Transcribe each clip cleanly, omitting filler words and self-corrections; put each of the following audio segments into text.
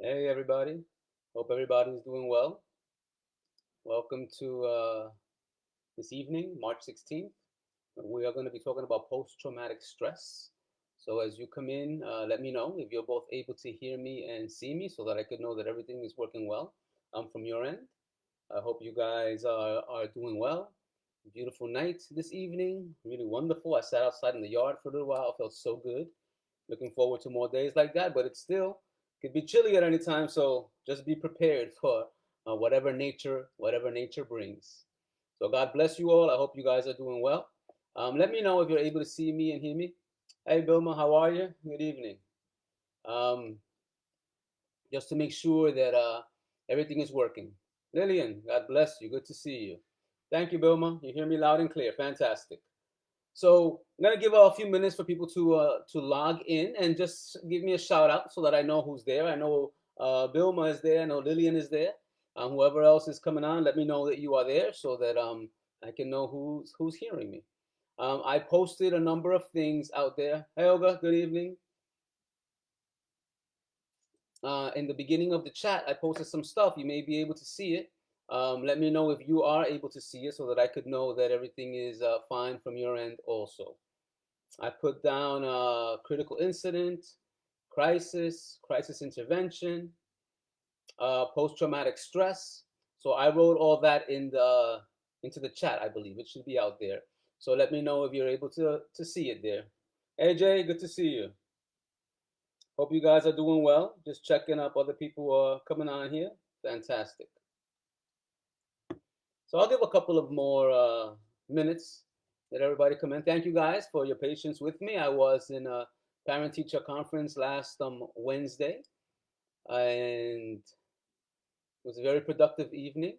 Hey everybody, hope everybody's doing well. Welcome to this evening, March 16th. We are going to be talking about post-traumatic stress. So as you come in, let me know if you're both able to hear me and see me so that I could know that everything is working well from your end. I hope you guys are doing well. Beautiful night this evening, really wonderful. I sat outside in the yard for a little while, felt so good. Looking forward to more days like that, but it still could be chilly at any time. So just be prepared for whatever nature brings. So God bless you all. I hope you guys are doing well. Let me know if you're able to see me and hear me. Hey, Bilma, how are you? Good evening. Um, just to make sure that everything is working. Lillian, God bless you. Good to see you. Thank you, Bilma. You hear me loud and clear. Fantastic. So I'm gonna give a few minutes for people to log in and just give me a shout out so that I know who's there. I know Bilma is there. I know Lillian is there. Whoever else is coming on, let me know that you are there so that I can know who's hearing me. I posted a number of things out there. Hey Olga, good evening. In the beginning of the chat, I posted some stuff. You may be able to see it. Let me know if you are able to see it so that I could know that everything is fine from your end also. I put down critical incident, crisis intervention, post-traumatic stress. So I wrote all that into the chat. I believe it should be out there. So let me know if you're able to see it there. AJ, good to see you. Hope you guys are doing well. Just checking up other people are coming on here. Fantastic. So I'll give a couple of more minutes. Let everybody come in. Thank you guys for your patience with me. I was in a parent teacher conference last Wednesday, and it was a very productive evening.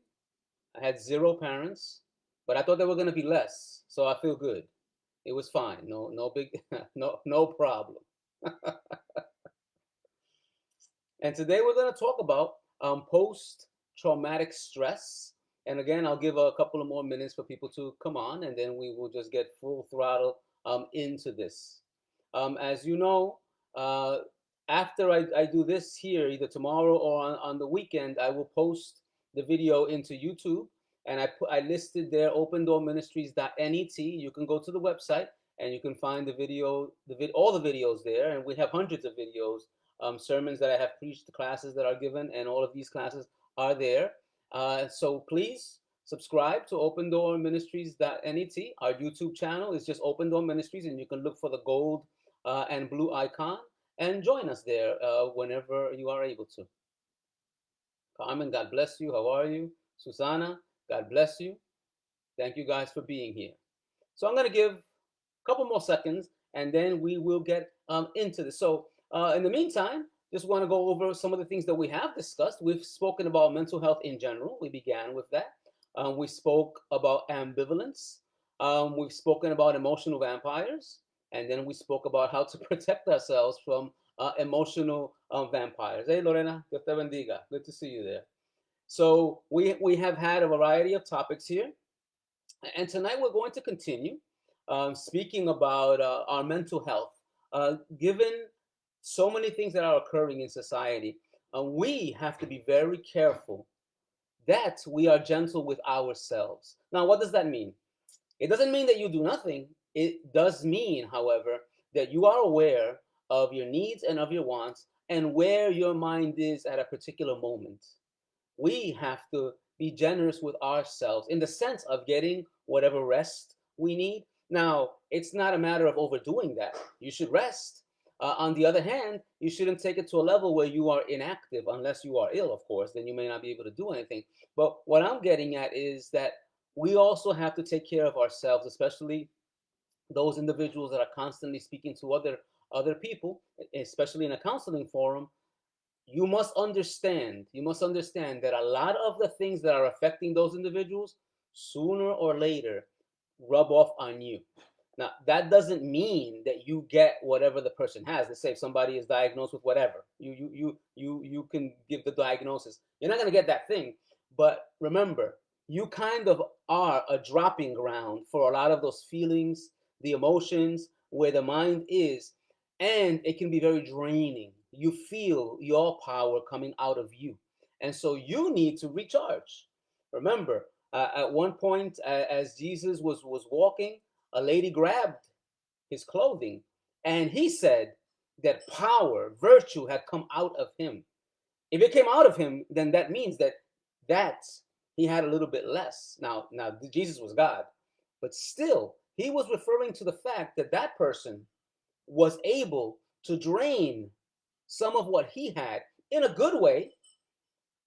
I had 0 parents, but I thought there were going to be less, so I feel good. It was fine. No big, no problem. And today we're going to talk about post-traumatic stress. And again, I'll give a couple of more minutes for people to come on, and then we will just get full throttle into this. As you know, uh, after I do this here, either tomorrow or on the weekend, I will post the video into YouTube. And I listed there opendoorministries.net. You can go to the website and you can find the video, all the videos there. And we have hundreds of videos, sermons that I have preached, classes that are given, and all of these classes are there. So please subscribe to opendoorministries.net. Our YouTube channel is just Open Door Ministries, and you can look for the gold and blue icon and join us there whenever you are able to. Carmen, God bless you. How are you? Susanna, God bless you. Thank you guys for being here. So I'm going to give a couple more seconds, and then we will get into this. So in the meantime, just want to go over some of the things that we have discussed. We've spoken about mental health in general. We began with that. We spoke about ambivalence. We've spoken about emotional vampires, and then we spoke about how to protect ourselves from emotional vampires. Hey, Lorena, Dios te bendiga. Good to see you there. So we have had a variety of topics here, and tonight we're going to continue speaking about our mental health. Given so many things that are occurring in society, we have to be very careful that we are gentle with ourselves. Now, what does that mean? It doesn't mean that you do nothing. It does mean, however, that you are aware of your needs and of your wants and where your mind is at a particular moment. We have to be generous with ourselves in the sense of getting whatever rest we need. Now, it's not a matter of overdoing that. You should rest. On the other hand, you shouldn't take it to a level where you are inactive, unless you are ill, of course, then you may not be able to do anything. But what I'm getting at is that we also have to take care of ourselves, especially those individuals that are constantly speaking to other people, especially in a counseling forum. You must understand that a lot of the things that are affecting those individuals sooner or later rub off on you. Now, that doesn't mean that you get whatever the person has. Let's say if somebody is diagnosed with whatever, you can give the diagnosis. You're not going to get that thing. But remember, you kind of are a dropping ground for a lot of those feelings, the emotions, where the mind is, and it can be very draining. you feel your power coming out of you. And so you need to recharge. Remember, at one point, as Jesus was walking, a lady grabbed his clothing, and he said that power, virtue had come out of him. If it came out of him, then that means that he had a little bit less. Now Jesus was God, but still, he was referring to the fact that that person was able to drain some of what he had in a good way.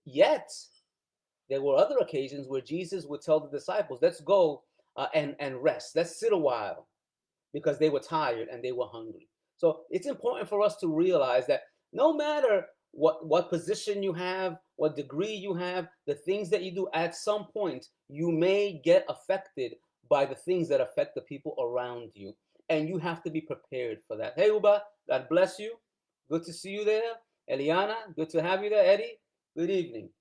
Yet there were other occasions where Jesus would tell the disciples, "Let's go and rest. Let's sit a while," because they were tired and they were hungry. So it's important for us to realize that no matter what position you have, what degree you have, the things that you do, at some point you may get affected by the things that affect the people around you. And you have to be prepared for that. Hey, Uba, God bless you. Good to see you there. Eliana, good to have you there. Eddie, good evening.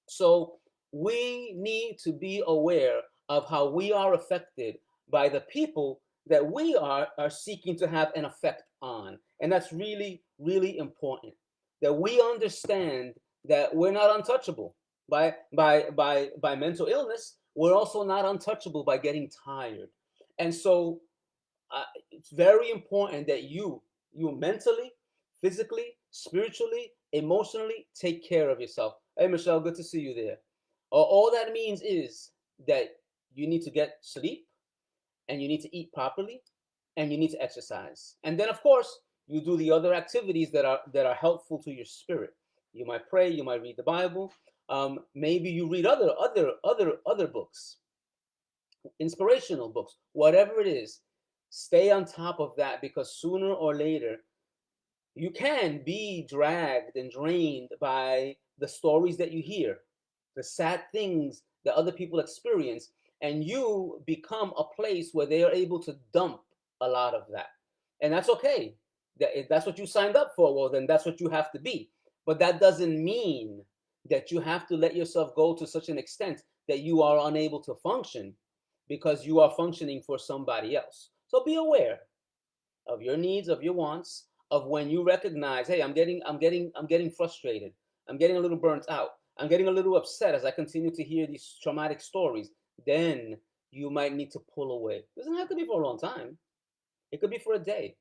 So we need to be aware of how we are affected by the people that we are seeking to have an effect on. And that's really, really important. That we understand that we're not untouchable by mental illness. We're also not untouchable by getting tired. And so it's very important that you mentally, physically, spiritually, emotionally take care of yourself. Hey, Michelle, good to see you there. All that means is that you need to get sleep, and you need to eat properly, and you need to exercise. And then, of course, you do the other activities that are helpful to your spirit. You might pray, you might read the Bible. Maybe you read other books, inspirational books, whatever it is. Stay on top of that, because sooner or later you can be dragged and drained by the stories that you hear, the sad things that other people experience, and you become a place where they are able to dump a lot of that. And that's okay. If that's what you signed up for, well, then that's what you have to be. But that doesn't mean that you have to let yourself go to such an extent that you are unable to function because you are functioning for somebody else. So be aware of your needs, of your wants, of when you recognize, hey, I'm getting frustrated. I'm getting a little burnt out. I'm getting a little upset as I continue to hear these traumatic stories. Then you might need to pull away. It doesn't have to be for a long time. It could be for a day.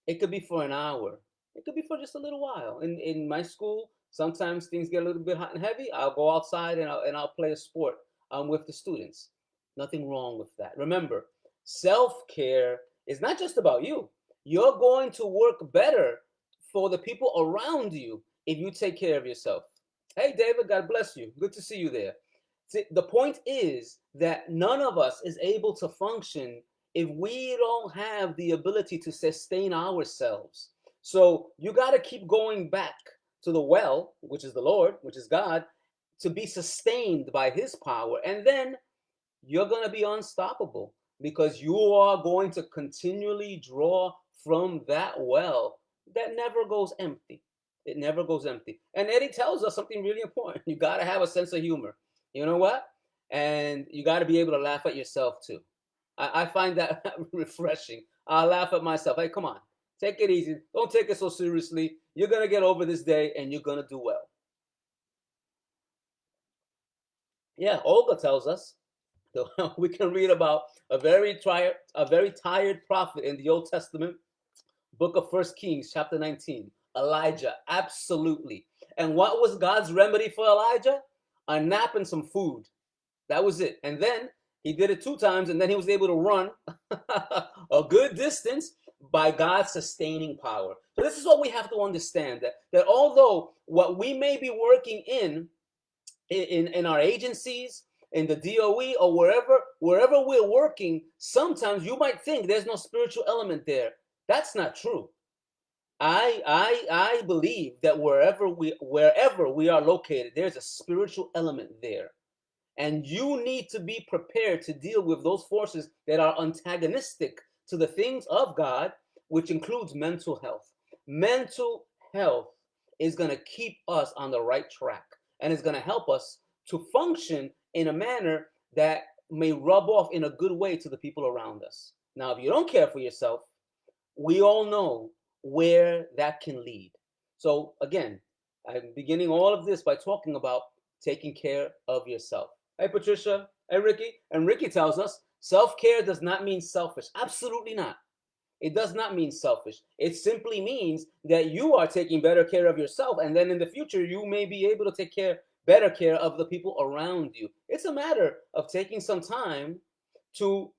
It could be for an hour. It could be for just a little while. In my school, sometimes things get a little bit hot and heavy. I'll go outside and I'll play a sport with the students. Nothing wrong with that. Remember, self-care is not just about you. You're going to work better for the people around you if you take care of yourself. Hey, David, God bless you. Good to see you there. See, the point is that none of us is able to function if we don't have the ability to sustain ourselves. So you got to keep going back to the well, which is the Lord, which is God, to be sustained by his power. And then you're going to be unstoppable because you are going to continually draw from that well that never goes empty. It never goes empty. And Eddie tells us something really important. You got to have a sense of humor. You know what? And you got to be able to laugh at yourself too. I find that refreshing. I laugh at myself. Hey, come on. Take it easy. Don't take it so seriously. You're going to get over this day and you're going to do well. Yeah, Olga tells us. So we can read about a very tired prophet in the Old Testament, book of First Kings, chapter 19. Elijah, absolutely. And what was God's remedy for Elijah? A nap and some food. That was it. And then he did it 2 times, and then he was able to run a good distance by God's sustaining power. So this is what we have to understand, that although what we may be working in our agencies, in the DOE, or wherever we're working, sometimes you might think there's no spiritual element there. That's not true. I believe that wherever we are located, there's a spiritual element there. And you need to be prepared to deal with those forces that are antagonistic to the things of God, which includes mental health. Mental health is going to keep us on the right track, and it's going to help us to function in a manner that may rub off in a good way to the people around us. Now, if you don't care for yourself, we all know where that can lead. So again, I'm beginning all of this by talking about taking care of yourself. Hey, Patricia. Hey, Ricky. And Ricky tells us self-care does not mean selfish. Absolutely not. It does not mean selfish. It simply means that you are taking better care of yourself, and then in the future, you may be able to take better care of the people around you. It's a matter of taking some time to,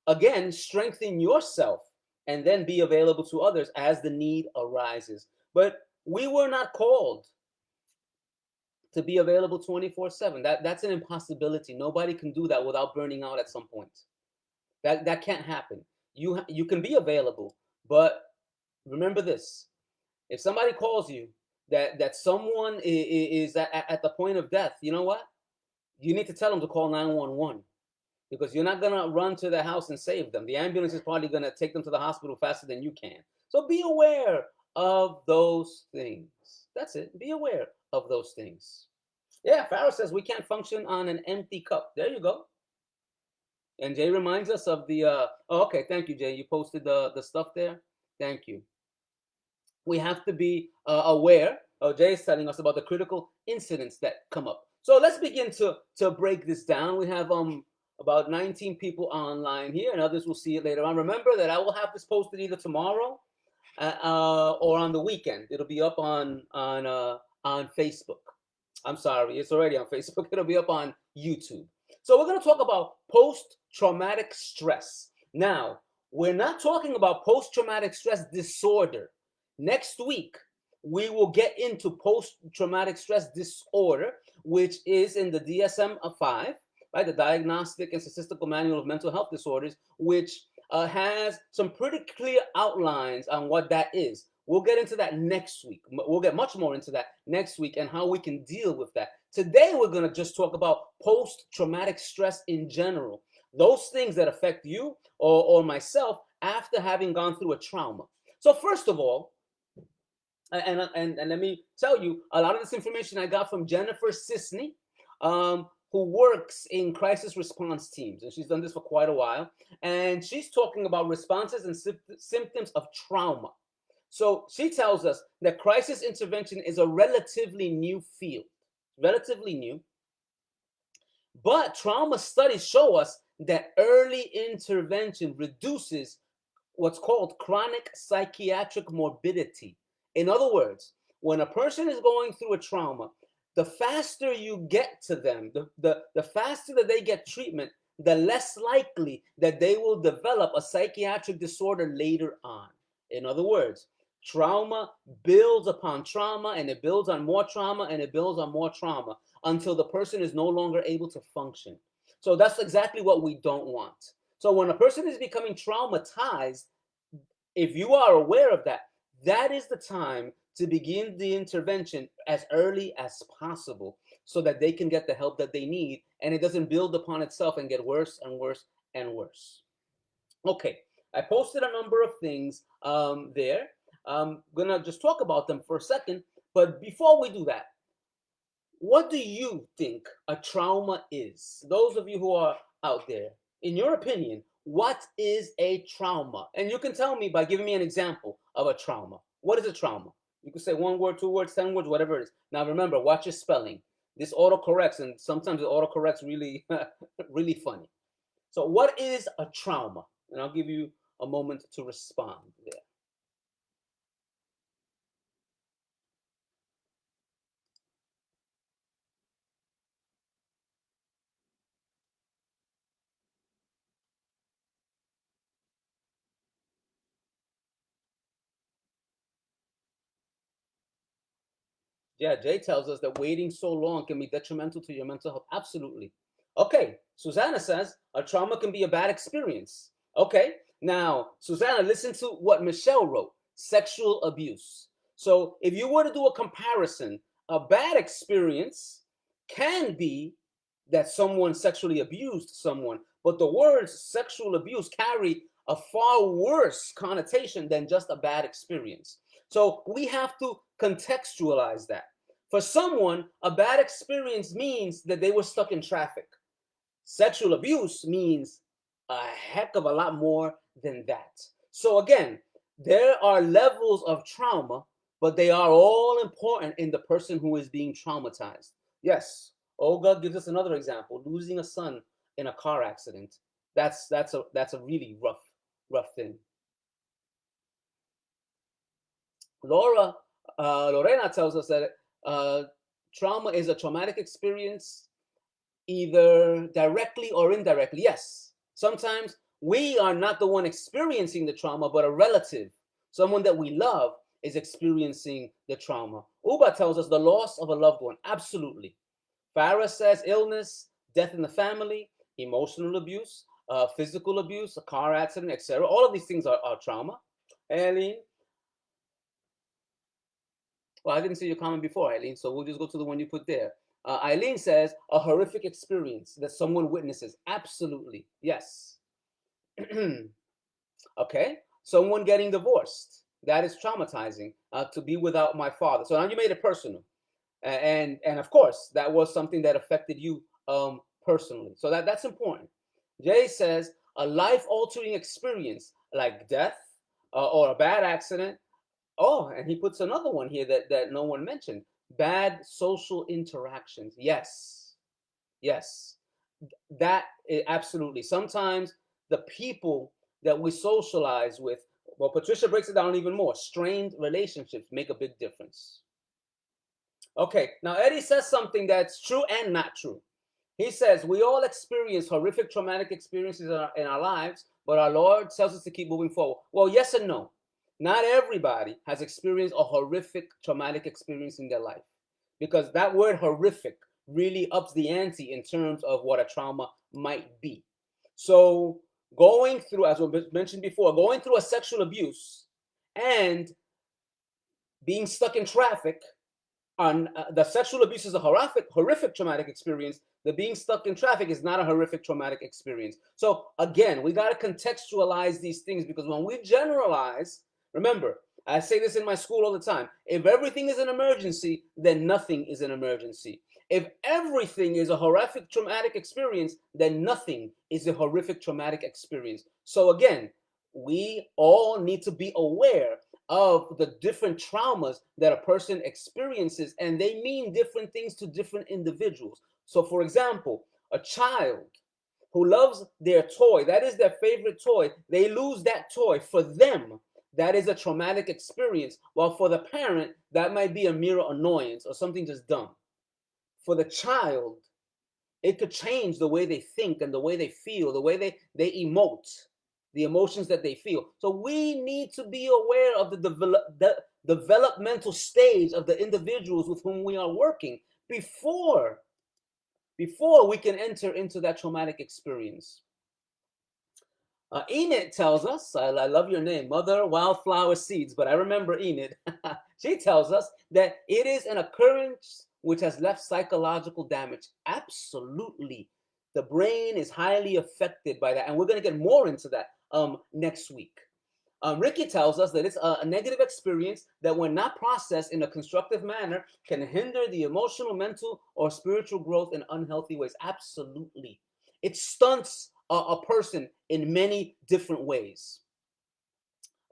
again, strengthen yourself and then be available to others as the need arises. But we were not called to be available 24/7. That's an impossibility. Nobody can do that without burning out at some point. That can't happen. You can be available, but remember this: if somebody calls you that someone is at the point of death, you know what? You need to tell them to call 911, because you're not gonna run to their house and save them. The ambulance is probably gonna take them to the hospital faster than you can. So be aware of those things. That's it. Be aware of those things. Yeah, Farrah says we can't function on an empty cup. There you go. And Jay reminds us of the oh, okay, thank you, Jay. You posted the stuff there. Thank you. We have to be aware. Oh, Jay is telling us about the critical incidents that come up. So let's begin to break this down. We have about 19 people online here, and others will see it later on. Remember that I will have this posted either tomorrow or on the weekend. It'll be up on Facebook. I'm sorry, it's already on Facebook. It'll be up on YouTube. So we're going to talk about post-traumatic stress. Now, we're not talking about post-traumatic stress disorder. Next week, we will get into post-traumatic stress disorder, which is in the DSM-5, right? The Diagnostic and Statistical Manual of Mental Health Disorders, which has some pretty clear outlines on what that is. We'll get into that next week. We'll get much more into that next week and how we can deal with that. Today, we're going to just talk about post-traumatic stress in general. Those things that affect you or myself after having gone through a trauma. So first of all, and let me tell you, a lot of this information I got from Jennifer Sisney, who works in crisis response teams, and she's done this for quite a while. And she's talking about responses and symptoms of trauma. So she tells us that crisis intervention is a relatively new field, relatively new. But trauma studies show us that early intervention reduces what's called chronic psychiatric morbidity. In other words, when a person is going through a trauma, the faster you get to them, the faster that they get treatment, the less likely that they will develop a psychiatric disorder later on. In other words, trauma builds upon trauma, and it builds on more trauma, and it builds on more trauma until the person is no longer able to function. So that's exactly what we don't want. So when a person is becoming traumatized, if you are aware of that, that is the time to begin the intervention as early as possible so that they can get the help that they need and it doesn't build upon itself and get worse and worse and worse. Okay, I posted a number of things there. I'm gonna just talk about them for a second, but before we do that, what do you think a trauma is? Those of you who are out there, in your opinion, what is a trauma? And you can tell me by giving me an example of a trauma. What is a trauma? You can say 1 word, 2 words, 10 words, whatever it is. Now remember, watch your spelling. This autocorrects, and sometimes it autocorrects really, really funny. So what is a trauma? And I'll give you a moment to respond there. Yeah, Jay tells us that waiting so long can be detrimental to your mental health. Absolutely. Okay, Susanna says a trauma can be a bad experience. Okay, now, Susanna, listen to what Michelle wrote, sexual abuse. So if you were to do a comparison, a bad experience can be that someone sexually abused someone, but the words sexual abuse carry a far worse connotation than just a bad experience. So we have to contextualize that. For someone, a bad experience means that they were stuck in traffic. Sexual abuse means a heck of a lot more than that. So again, there are levels of trauma, but they are all important in the person who is being traumatized. Yes, Olga gives us another example: losing a son in a car accident. That's a really rough thing. Lorena tells us that trauma is a traumatic experience, either directly or indirectly. Yes, sometimes we are not the one experiencing the trauma, but a relative, someone that we love, is experiencing the trauma. Uba tells us the loss of a loved one. Absolutely. Farah says illness, death in the family, emotional abuse, physical abuse, a car accident, etc. All of these things are trauma. Eileen, well, I didn't see your comment before, Eileen, so we'll just go to the one you put there. Eileen says a horrific experience that someone witnesses. Absolutely, yes. Okay, someone getting divorced. That is traumatizing, to be without my father. So now you made it personal, and of course that was something that affected you personally. So that's important. Jay says a life-altering experience like death or a bad accident. Oh, and he puts another one here that no one mentioned: bad social interactions. Yes, yes, that absolutely. Sometimes the people that we socialize with, well, Patricia breaks it down even more. Strained relationships make a big difference. Okay, now Eddie says something that's true and not true. He says we all experience horrific traumatic experiences in our lives, but our Lord tells us to keep moving forward. Well, yes and no. Not everybody has experienced a horrific traumatic experience in their life, because that word horrific really ups the ante in terms of what a trauma might be. So going through, as we mentioned before, going through a sexual abuse and being stuck in traffic on the sexual abuse is a horrific traumatic experience. The being stuck in traffic is not a horrific traumatic experience. So again, we got to contextualize these things, because when we generalize, remember, I say this in my school all the time: if everything is an emergency, then nothing is an emergency. If everything is a horrific traumatic experience, then nothing is a horrific traumatic experience. So again, we all need to be aware of the different traumas that a person experiences, and they mean different things to different individuals. So for example, a child who loves their toy, that is their favorite toy, they lose that toy. For them, that is a traumatic experience, while for the parent, that might be a mere annoyance or something just dumb. For the child, it could change the way they think and the way they feel, the way they emote, the emotions that they feel. So we need to be aware of the developmental stage of the individuals with whom we are working before we can enter into that traumatic experience. Enid tells us, I love your name, Mother Wildflower Seeds, but I remember Enid. She tells us that it is an occurrence which has left psychological damage. Absolutely. The brain is highly affected by that, and we're going to get more into that next week. Ricky tells us that it's a negative experience that, when not processed in a constructive manner, can hinder the emotional, mental, or spiritual growth in unhealthy ways. Absolutely. It stunts a person in many different ways.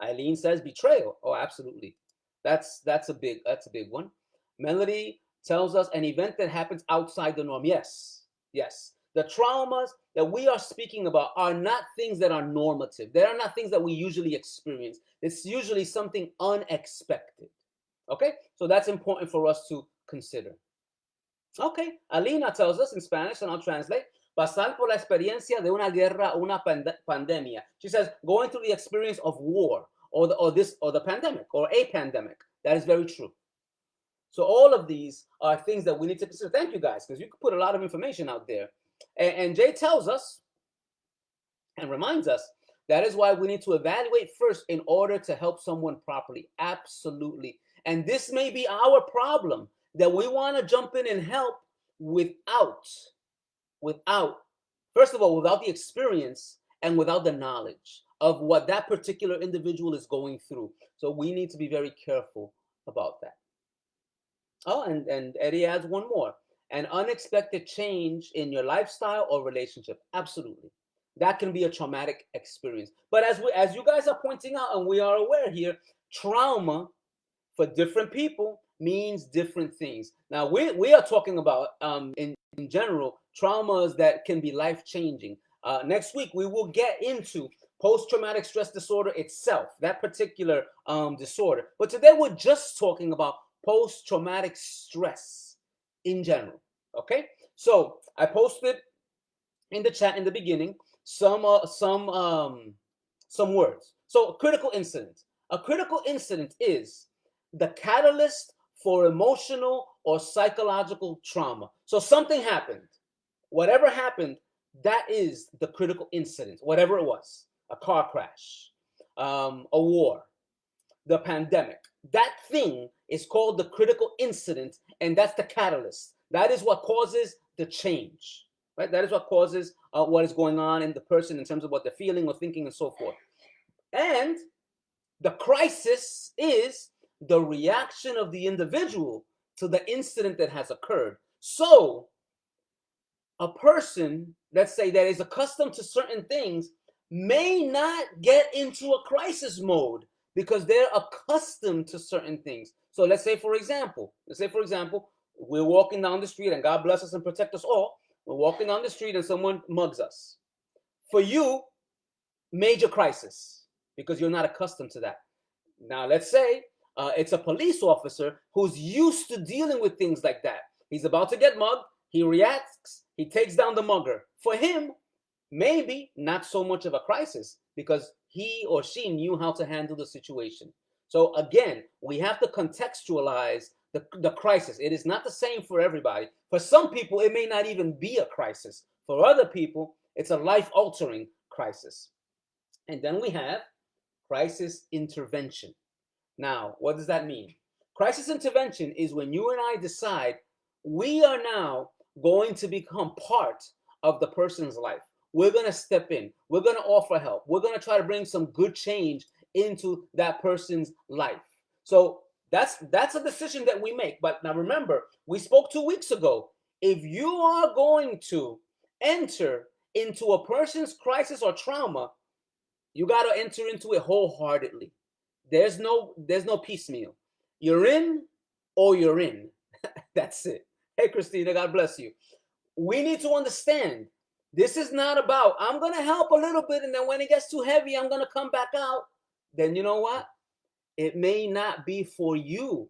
Eileen says betrayal. Oh, absolutely. That's a big one. Melody tells us an event that happens outside the norm. Yes, yes. The traumas that we are speaking about are not things that are normative. They are not things that we usually experience. It's usually something unexpected. Okay, so that's important for us to consider. Okay, Alina tells us in Spanish, and I'll translate: pasar por la experiencia de una guerra, una pandemia. She says going through the experience of war, or the pandemic, or a pandemic. That is very true. So all of these are things that we need to consider. Thank you, guys, because you could put a lot of information out there. And Jay tells us and reminds us that is why we need to evaluate first in order to help someone properly. Absolutely. And this may be our problem, that we want to jump in and help without, first of all, without the experience and without the knowledge of what that particular individual is going through. So we need to be very careful about that. Oh, and Eddie adds one more: an unexpected change in your lifestyle or relationship. Absolutely. That can be a traumatic experience. But as you guys are pointing out, and we are aware here, trauma for different people means different things. Now we are talking about in general traumas that can be life changing. Next week we will get into post-traumatic stress disorder itself, that particular disorder. But today we're just talking about post-traumatic stress in general. Okay, so I posted in the chat in the beginning some words. So a critical incident. A critical incident is the catalyst for emotional or psychological trauma. So something happened. Whatever happened, that is the critical incident, whatever it was. A car crash, a war, the pandemic. That thing is called the critical incident, and that's the catalyst. That is what causes the change, right? That is what causes what is going on in the person in terms of what they're feeling or thinking and so forth. And the crisis is the reaction of the individual to the incident that has occurred. So, a person, let's say, that is accustomed to certain things may not get into a crisis mode because they're accustomed to certain things. So let's say for example, we're walking down the street, and God bless us and protect us all. We're walking down the street and someone mugs us. For you, major crisis, because you're not accustomed to that. Now let's say it's a police officer who's used to dealing with things like that. He's about to get mugged. He reacts. He takes down the mugger. For him, maybe not so much of a crisis because he or she knew how to handle the situation. So again, we have to contextualize the crisis. It is not the same for everybody. For some people, it may not even be a crisis. For other people, it's a life-altering crisis. And then we have crisis intervention. Now, what does that mean? Crisis intervention is when you and I decide we are now going to become part of the person's life. We're going to step in. We're going to offer help. We're going to try to bring some good change into that person's life. So that's a decision that we make. But now remember, we spoke 2 weeks ago. If you are going to enter into a person's crisis or trauma, you got to enter into it wholeheartedly. There's no piecemeal. You're in or you're in. That's it. Hey, Christina, God bless you. We need to understand this is not about, I'm going to help a little bit, and then when it gets too heavy, I'm going to come back out. Then you know what? It may not be for you.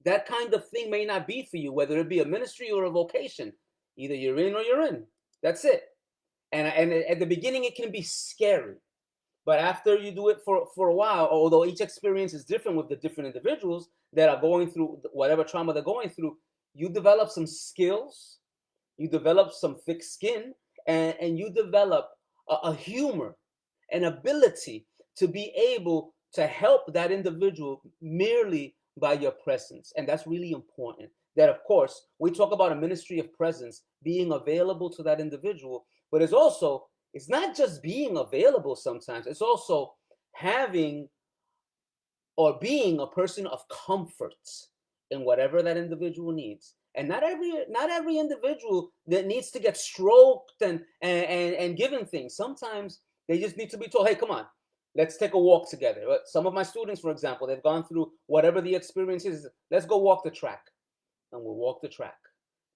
That kind of thing may not be for you, whether it be a ministry or a vocation. Either you're in or you're in. That's it. And at the beginning, it can be scary. But after you do it for a while, although each experience is different with the different individuals that are going through whatever trauma they're going through, you develop some skills, you develop some thick skin, and you develop a humor, an ability to be able to help that individual merely by your presence. And that's really important. That, of course, we talk about a ministry of presence, being available to that individual, but it's not just being available sometimes, it's also having or being a person of comfort in whatever that individual needs. And not every individual that needs to get stroked and given things. Sometimes they just need to be told, hey, come on, let's take a walk together. Some of my students, for example, they've gone through whatever the experience is. Let's go walk the track. And we'll walk the track.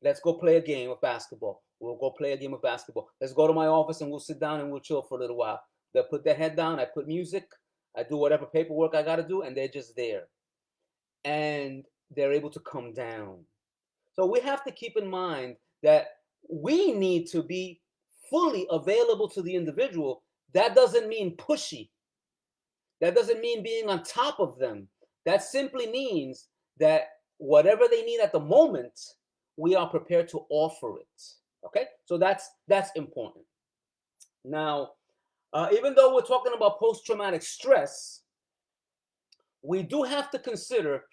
Let's go play a game of basketball. We'll go play a game of basketball. Let's go to my office and we'll sit down and we'll chill for a little while. They'll put their head down. I put music. I do whatever paperwork I got to do, and they're just there. And they're able to come down. So we have to keep in mind that we need to be fully available to the individual. That doesn't mean pushy. That doesn't mean being on top of them. That simply means that whatever they need at the moment, we are prepared to offer it. Okay, so that's important. Now, even though we're talking about post-traumatic stress, we do have to consider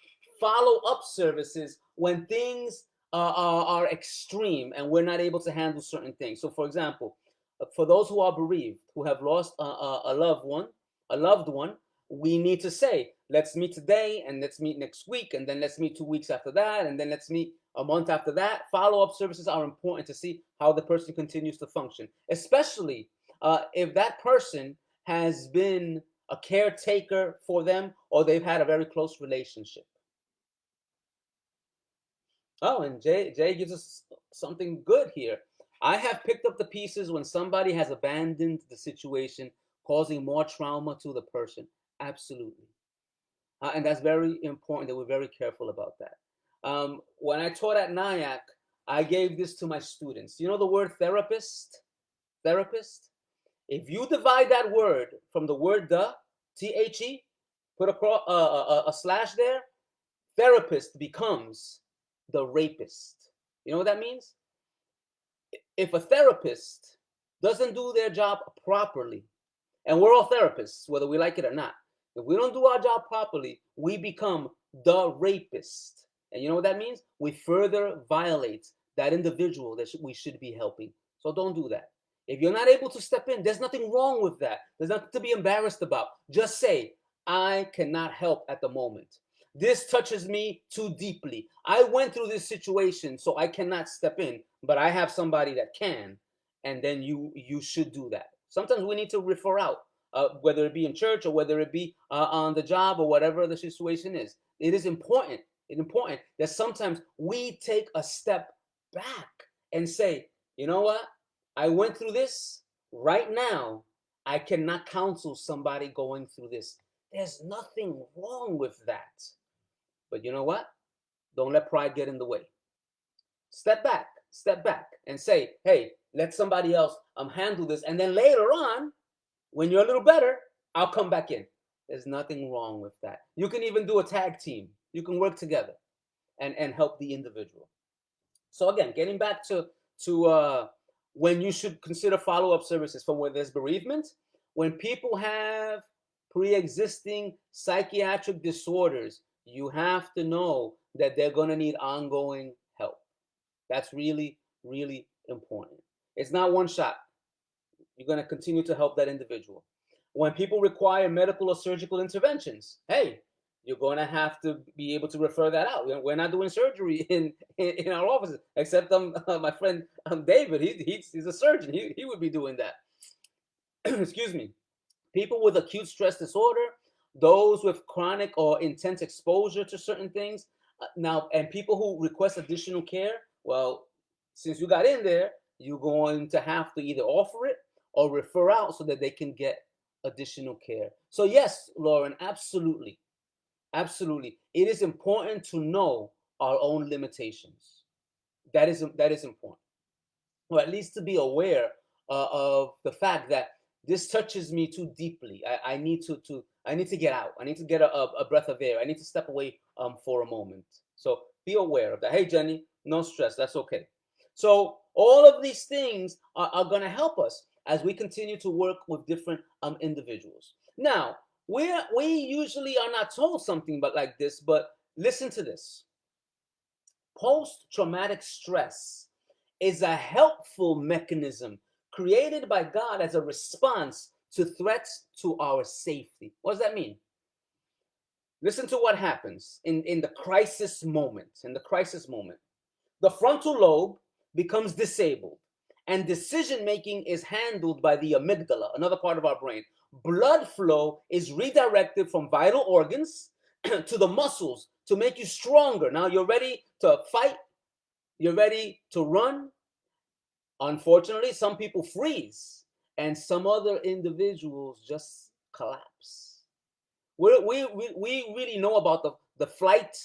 follow-up services when things are extreme and we're not able to handle certain things. So, for example, for those who are bereaved, who have lost a loved one, we need to say, let's meet today, and let's meet next week, and then let's meet 2 weeks after that, and then let's meet a month after that. Follow-up services are important to see how the person continues to function, especially if that person has been a caretaker for them or they've had a very close relationship. Oh, and Jay gives us something good here. I have picked up the pieces when somebody has abandoned the situation, causing more trauma to the person. Absolutely. And that's very important that we're very careful about that. When I taught at NIAC, I gave this to my students. You know the word therapist? Therapist? If you divide that word from the word the, put a slash there, therapist becomes the rapist. You know what that means? If a therapist doesn't do their job properly, and we're all therapists, whether we like it or not, if we don't do our job properly, we become the rapist. And you know what that means? We further violate that individual that we should be helping. So don't do that. If you're not able to step in, there's nothing wrong with that. There's nothing to be embarrassed about. Just say, I cannot help at the moment. This touches me too deeply. I went through this situation, so I cannot step in, but I have somebody that can, and then you should do that. Sometimes we need to refer out, whether it be in church or whether it be on the job or whatever the situation is. It is important. It's important that sometimes we take a step back and say, you know what? I went through this. Right now, I cannot counsel somebody going through this. There's nothing wrong with that. But you know what? Don't let pride get in the way. Step back, and say, hey, let somebody else handle this. And then later on, when you're a little better, I'll come back in. There's nothing wrong with that. You can even do a tag team. You can work together and help the individual. So again, getting back to when you should consider follow-up services for when there's bereavement, when people have pre-existing psychiatric disorders, you have to know that they're going to need ongoing help. That's really, really important. It's not one shot. You're going to continue to help that individual. When people require medical or surgical interventions, hey, you're going to have to be able to refer that out. We're not doing surgery in our offices, except my friend David. He's a surgeon. He would be doing that. Excuse me. People with acute stress disorder, those with chronic or intense exposure to certain things, now, and people who request additional care, well, since you got in there, you're going to have to either offer it or refer out so that they can get additional care. So yes, Lauren, absolutely. Absolutely. It is important to know our own limitations. That is important. Or at least to be aware of the fact that this touches me too deeply. I need to get out. I need to get a breath of air. I need to step away for a moment. So be aware of that. Hey Jenny, no stress. That's okay. So all of these things are going to help us as we continue to work with different individuals. Now, we usually are not told something but like this, but listen to this. Post-traumatic stress is a helpful mechanism created by God as a response to threats to our safety. What does that mean? Listen to what happens in the crisis moment. In the crisis moment, the frontal lobe becomes disabled, and decision making is handled by the amygdala, another part of our brain. Blood flow is redirected from vital organs to the muscles to make you stronger. Now you're ready to fight, you're ready to run. Unfortunately, some people freeze, and some other individuals just collapse. We really know about the flight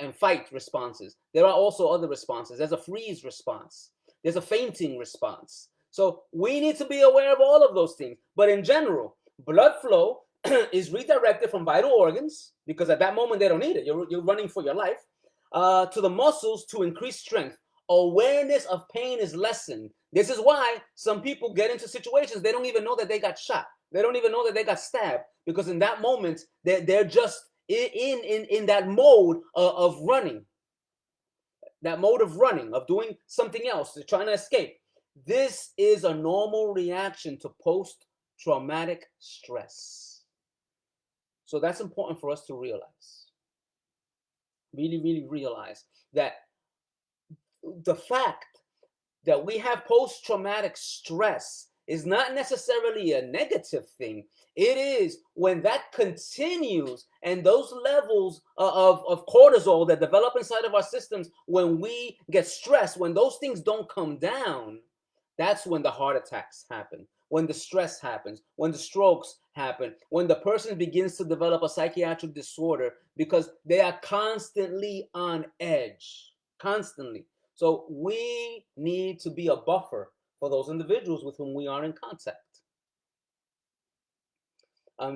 and fight responses. There are also other responses. There's a freeze response. There's a fainting response. So we need to be aware of all of those things. But in general, blood flow is redirected from vital organs, because at that moment they don't need it. You're running for your life, to the muscles to increase strength. Awareness of pain is lessened. This is why some people get into situations they don't even know that they got shot. They don't even know that they got stabbed, because in that moment they're just in that mode of running, of doing something else, they're trying to escape. This is a normal reaction to post-traumatic stress. So that's important for us to realize. Really, really realize that the fact that we have post-traumatic stress is not necessarily a negative thing. It is when that continues and those levels of cortisol that develop inside of our systems, when we get stressed, when those things don't come down, that's when the heart attacks happen, when the stress happens, when the strokes happen, when the person begins to develop a psychiatric disorder because they are constantly on edge, constantly. So we need to be a buffer for those individuals with whom we are in contact.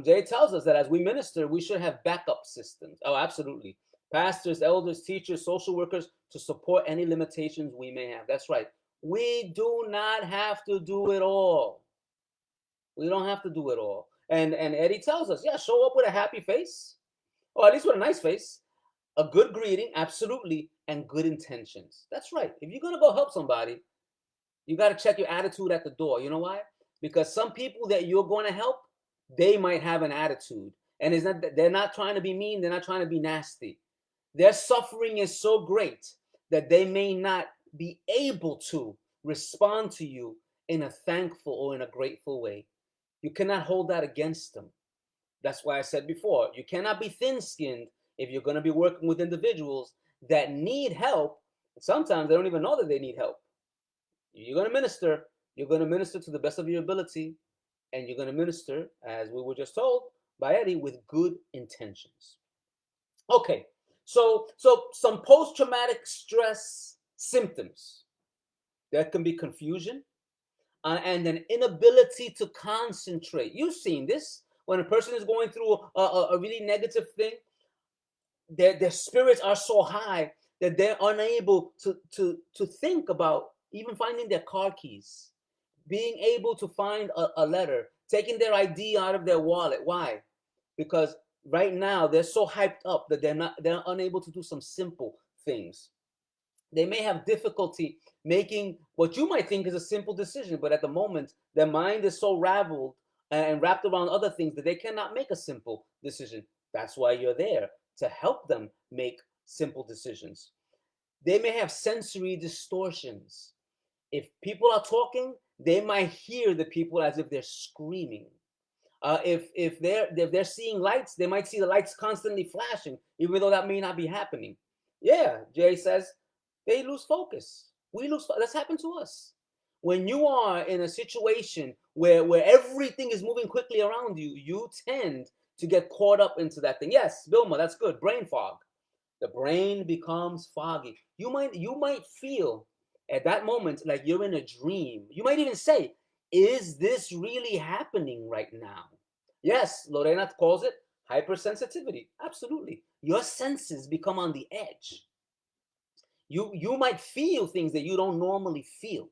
Jay tells us that as we minister, we should have backup systems. Oh, absolutely. Pastors, elders, teachers, social workers to support any limitations we may have. That's right. We do not have to do it all. We don't have to do it all. And Eddie tells us, yeah, show up with a happy face, or at least with a nice face, a good greeting, absolutely, and good intentions. That's right. If you're gonna go help somebody, you got to check your attitude at the door. You know why? Because some people that you're going to help, they might have an attitude, and it's not they're not trying to be mean. They're not trying to be nasty. Their suffering is so great that they may not be able to respond to you in a thankful or in a grateful way. You cannot hold that against them. That's why I said before, you cannot be thin-skinned if you're going to be working with individuals that need help. Sometimes they don't even know that they need help. You're going to minister. You're going to minister to the best of your ability, and you're going to minister, as we were just told by Eddie, with good intentions. Okay, so some post-traumatic stress symptoms. There can be confusion and an inability to concentrate. You've seen this when a person is going through a really negative thing. Their spirits are so high that they're unable to think about even finding their car keys, being able to find a letter, taking their ID out of their wallet. Why? Because right now they're so hyped up that they're unable to do some simple things. They may have difficulty making what you might think is a simple decision, but at the moment their mind is so raveled and wrapped around other things that they cannot make a simple decision. That's why you're there, to help them make simple decisions. They may have sensory distortions. If people are talking, they might hear the people as if they're screaming. If they're seeing lights, they might see the lights constantly flashing, even though that may not be happening. Yeah, Jay says they lose focus. We lose. That's happened to us. When you are in a situation where everything is moving quickly around you, you tend to get caught up into that thing. Yes, Bilma, that's good. Brain fog. The brain becomes foggy. You might feel at that moment like you're in a dream. You might even say, is this really happening right now? Yes, Lorena calls it hypersensitivity. Absolutely. Your senses become on the edge. You might feel things that you don't normally feel.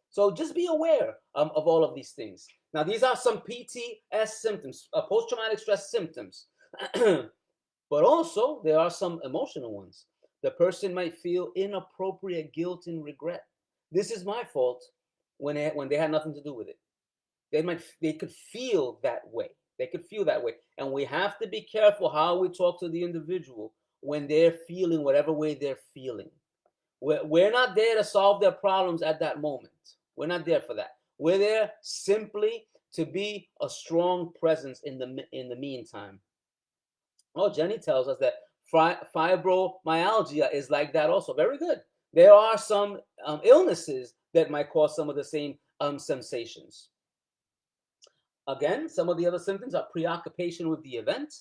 So just be aware of all of these things. Now, these are some PTS symptoms, post-traumatic stress symptoms. But also, there are some emotional ones. The person might feel inappropriate guilt and regret. This is my fault, when they had nothing to do with it. They could feel that way. They could feel that way. And we have to be careful how we talk to the individual when they're feeling whatever way they're feeling. We're not there to solve their problems at that moment. We're not there for that. We're there simply to be a strong presence in the meantime. Oh, Jenny tells us that fibromyalgia is like that also. Very good. There are some illnesses that might cause some of the same sensations. Again, some of the other symptoms are preoccupation with the event,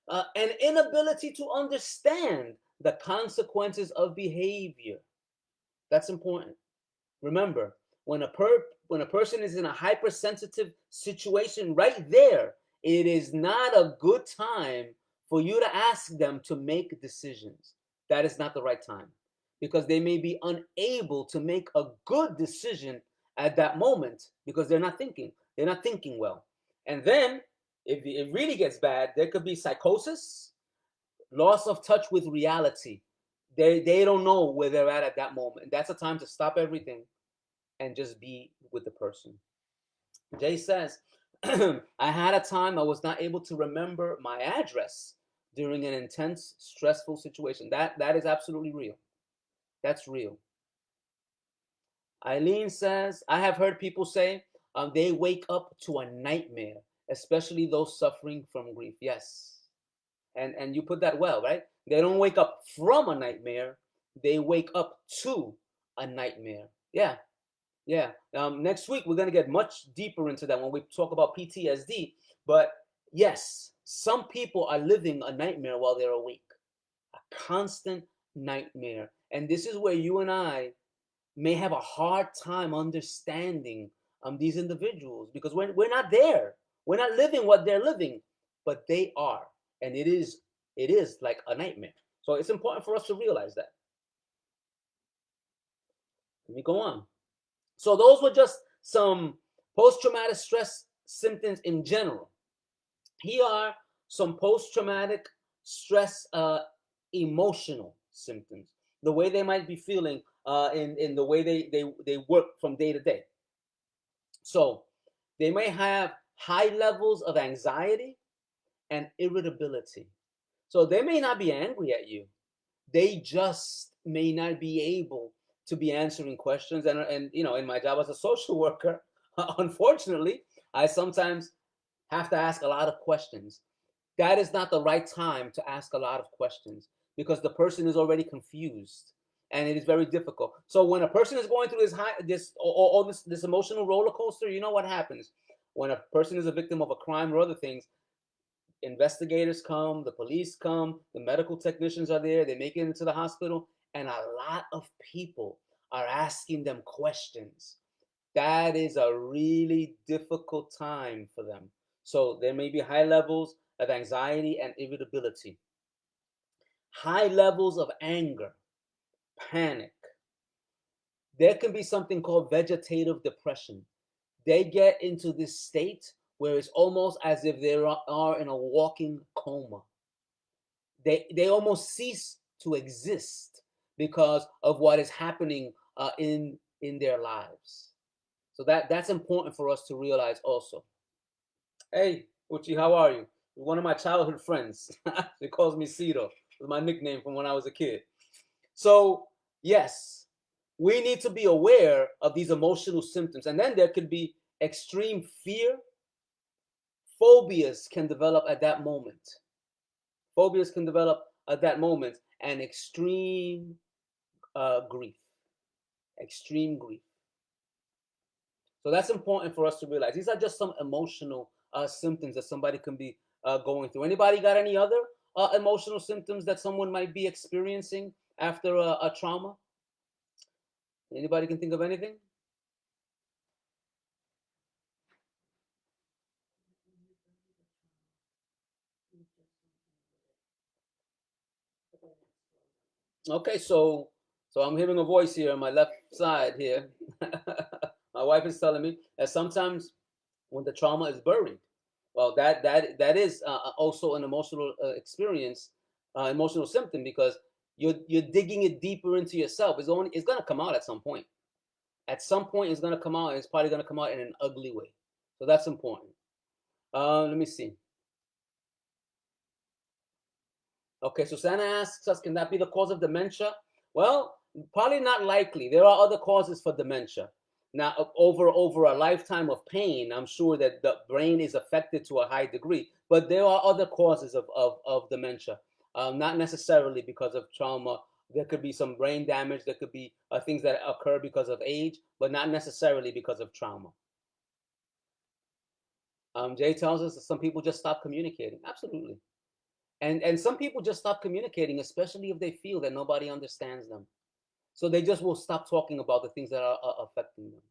an inability to understand the consequences of behavior. That's important. Remember, when a person is in a hypersensitive situation, right there, it is not a good time for you to ask them to make decisions. That is not the right time, because they may be unable to make a good decision at that moment because they're not thinking. They're not thinking well. And then, if it really gets bad, there could be psychosis, loss of touch with reality. They don't know where they're at that moment. That's a time to stop everything and just be with the person. Jay says, I had a time I was not able to remember my address during an intense, stressful situation. That is absolutely real. That's real. Eileen says, I have heard people say, they wake up to a nightmare, especially those suffering from grief. Yes. And you put that well, right? They don't wake up from a nightmare, they wake up to a nightmare. Yeah, yeah. Next week we're gonna get much deeper into that when we talk about PTSD. But yes, some people are living a nightmare while they're awake, a constant nightmare. And this is where you and I may have a hard time understanding these individuals, because we're not there. We're not living what they're living, but they are. And it is like a nightmare. So it's important for us to realize that. Let me go on. So those were just some post-traumatic stress symptoms in general. Here are some post-traumatic stress emotional symptoms, the way they might be feeling in the way they work from day to day. So they may have high levels of anxiety and irritability. So they may not be angry at you. They just may not be able to be answering questions. And in my job as a social worker, unfortunately, I sometimes have to ask a lot of questions. That is not the right time to ask a lot of questions, because the person is already confused and it is very difficult. So when a person is going through this emotional roller coaster, you know what happens? When a person is a victim of a crime or other things, investigators come, the police come, the medical technicians are there, they make it into the hospital, and a lot of people are asking them questions. That is a really difficult time for them. So there may be high levels of anxiety and irritability, high levels of anger, panic. There can be something called vegetative depression. They get into this state where it's almost as if they are in a walking coma. They almost cease to exist because of what is happening in their lives. So that's important for us to realize also. Hey, Uchi, how are you? One of my childhood friends. She calls me Cito. It's my nickname from when I was a kid. So, yes, we need to be aware of these emotional symptoms. And then there could be extreme fear. Phobias can develop at that moment. Phobias can develop at that moment, and extreme grief. Extreme grief. So that's important for us to realize. These are just some emotional symptoms that somebody can be going through. Anybody got any other emotional symptoms that someone might be experiencing after a trauma? Anybody can think of anything? Okay, so I'm hearing a voice here on my left side here. My wife is telling me that sometimes when the trauma is buried, well, that is also an emotional experience, emotional symptom, because you're digging it deeper into yourself. It's gonna come out at some point. At some point, it's gonna come out, and it's probably gonna come out in an ugly way. So that's important. Let me see. Okay, so Santa asks us, can that be the cause of dementia? Well, probably not likely. There are other causes for dementia. Now, over a lifetime of pain, I'm sure that the brain is affected to a high degree, but there are other causes of dementia, not necessarily because of trauma. There could be some brain damage. There could be things that occur because of age, but not necessarily because of trauma. Jay tells us that some people just stop communicating. Absolutely. And some people just stop communicating, especially if they feel that nobody understands them. So they just will stop talking about the things that are affecting them.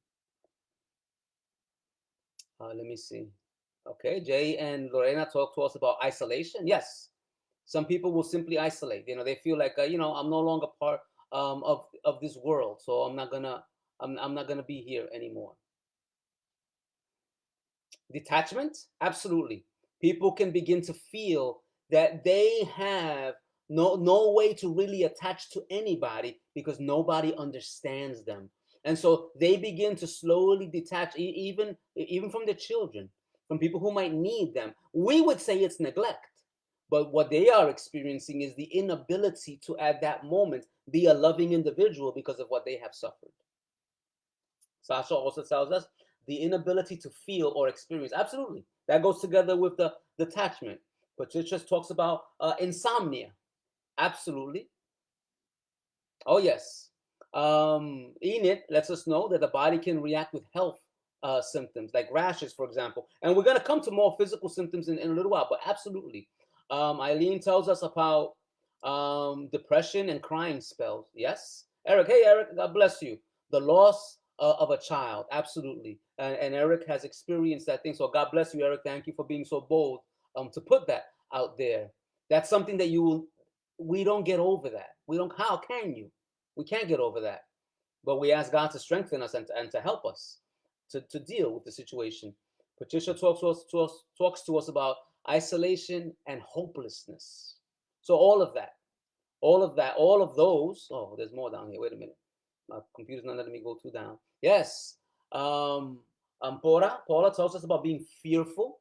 Let me see. Okay, Jay and Lorena talk to us about isolation. Yes, some people will simply isolate. They feel like I'm no longer part of this world, so I'm not gonna be here anymore. Detachment, absolutely. People can begin to feel that they have no way to really attach to anybody because nobody understands them, and so they begin to slowly detach, even from their children, from people who might need them. We would say it's neglect, but what they are experiencing is the inability to at that moment be a loving individual because of what they have suffered. Sasha also tells us the inability to feel or experience. Absolutely. That goes together with the detachment. Patricia talks about insomnia. Absolutely. Oh, yes. Enid lets us know that the body can react with health symptoms, like rashes, for example. And we're going to come to more physical symptoms in a little while, but absolutely. Eileen tells us about depression and crying spells. Yes. Eric, hey, Eric, God bless you. The loss of a child, absolutely. And Eric has experienced that thing. So God bless you, Eric. Thank you for being so bold to put that out there. That's something that we don't get over that. We don't, how can you? We can't get over that. But we ask God to strengthen us and to help us to deal with the situation. Patricia talks to us about isolation and hopelessness. So all of those. Oh, there's more down here. Wait a minute. My computer's not letting me go too down. Yes. Paula tells us about being fearful.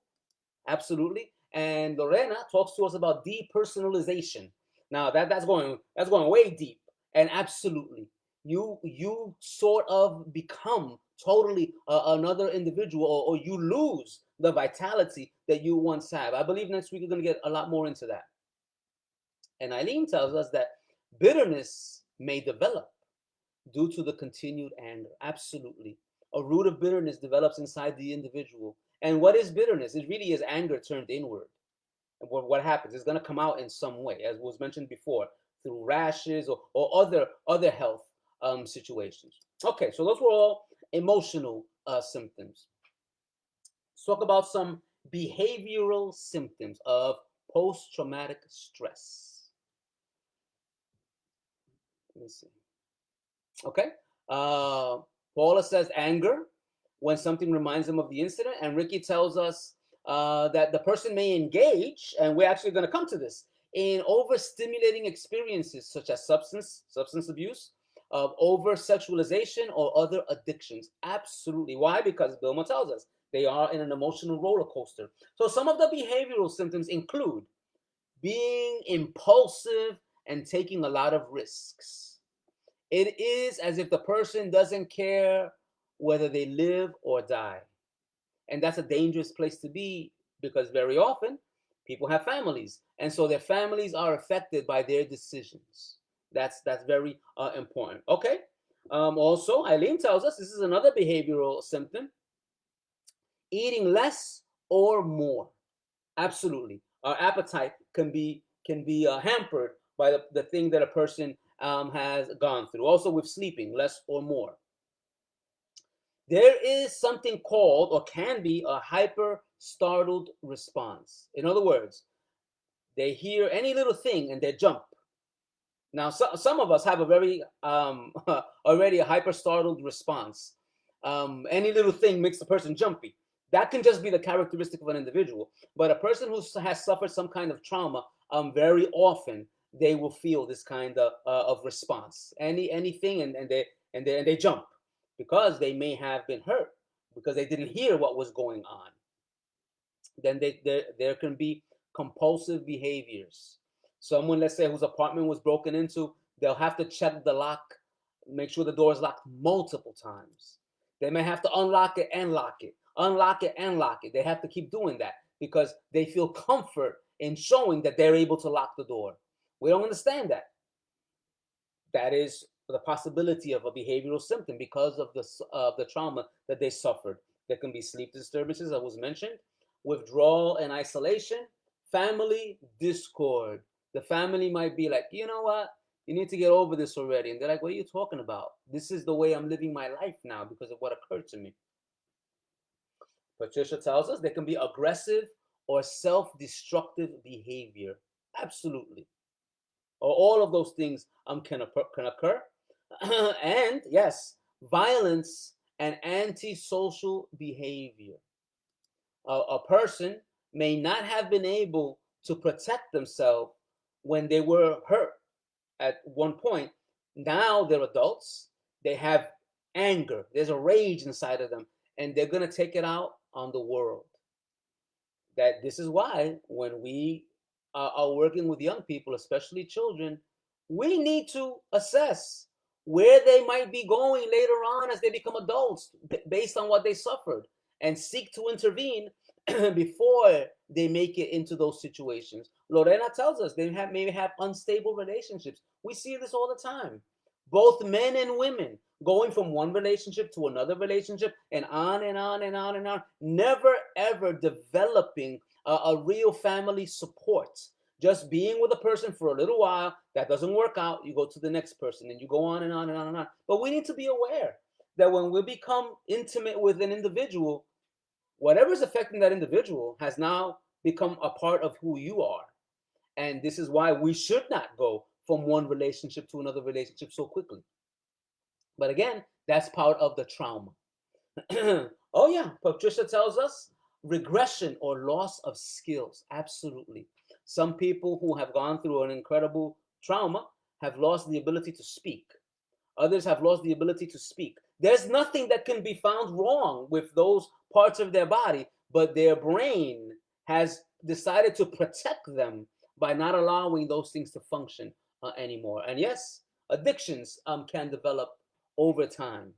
Absolutely. And Lorena talks to us about depersonalization. Now that's going way deep. And absolutely, you sort of become totally another individual, or you lose the vitality that you once have. I believe next week we're going to get a lot more into that. And Eileen tells us that bitterness may develop due to the continued anger. Absolutely. A root of bitterness develops inside the individual. And what is bitterness? It really is anger turned inward. And what happens? It's going to come out in some way, as was mentioned before, through rashes or other health situations. Okay, so those were all emotional symptoms. Let's talk about some behavioral symptoms of post-traumatic stress. Let me see. Okay. Uh, Paula says anger when something reminds them of the incident, and Ricky tells us that the person may engage, and we're actually going to come to this, in overstimulating experiences such as substance abuse, over sexualization, or other addictions. Absolutely. Why? Because Bilma tells us they are in an emotional roller coaster. So some of the behavioral symptoms include being impulsive and taking a lot of risks. It is as if the person doesn't care whether they live or die. And that's a dangerous place to be, because very often people have families. And so their families are affected by their decisions. That's very important. Okay. Also, Eileen tells us this is another behavioral symptom: eating less or more. Absolutely. Our appetite can be hampered by the thing that a person has gone through. Also with sleeping, less or more. There is something called, or can be, a hyper startled response. In other words, they hear any little thing and they jump. Now, some of us have a very already a hyper startled response. Any little thing makes the person jumpy. That can just be the characteristic of an individual. But a person who has suffered some kind of trauma, very often they will feel this kind of response. Anything, and they jump, because they may have been hurt, because they didn't hear what was going on. Then there can be compulsive behaviors. Someone, let's say, whose apartment was broken into, they'll have to check the lock, make sure the door is locked multiple times. They may have to unlock it and lock it, unlock it and lock it. They have to keep doing that because they feel comfort in showing that they're able to lock the door. We don't understand that. That is the possibility of a behavioral symptom because of the trauma that they suffered. There can be sleep disturbances, that was mentioned, withdrawal and isolation, family discord. The family might be like, you know what? You need to get over this already. And they're like, what are you talking about? This is the way I'm living my life now because of what occurred to me. Patricia tells us there can be aggressive or self-destructive behavior. Absolutely. Or all of those things can occur. And yes, violence and antisocial behavior. A person may not have been able to protect themselves when they were hurt at one point. Now they're adults. They have anger. There's a rage inside of them, and they're going to take it out on the world. That this is why when we are working with young people, especially children, we need to assess where they might be going later on as they become adults based on what they suffered, and seek to intervene before they make it into those situations. Lorena tells us they maybe have unstable relationships. We see this all the time. Both men and women going from one relationship to another relationship and on and on and on and on, never ever developing a real family support. Just being with a person for a little while, that doesn't work out, you go to the next person and you go on and on and on and on. But we need to be aware that when we become intimate with an individual, whatever's affecting that individual has now become a part of who you are. And this is why we should not go from one relationship to another relationship so quickly. But again, that's part of the trauma. Oh, yeah, Patricia tells us regression or loss of skills. Absolutely. Some people who have gone through an incredible trauma have lost the ability to speak. Others have lost the ability to speak. There's nothing that can be found wrong with those parts of their body, but their brain has decided to protect them by not allowing those things to function anymore. And yes, addictions can develop over time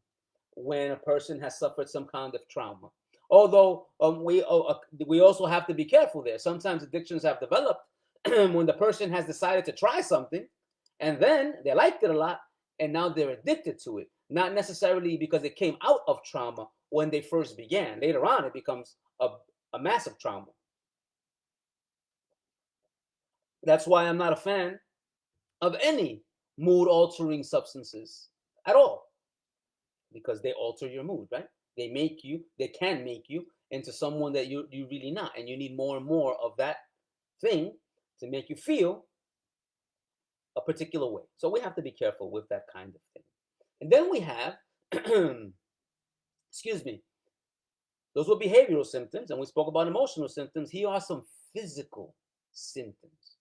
when a person has suffered some kind of trauma. Although we also have to be careful there. Sometimes addictions have developed when the person has decided to try something, and then they liked it a lot, and now they're addicted to it. Not necessarily because it came out of trauma when they first began. Later on, it becomes a massive trauma. That's why I'm not a fan of any mood altering substances at all, because they alter your mood, right? They can make you into someone that you really not, and you need more and more of that thing to make you feel a particular way. So we have to be careful with that kind of thing. And then we have, excuse me, those were behavioral symptoms, and we spoke about emotional symptoms. Here are some physical symptoms,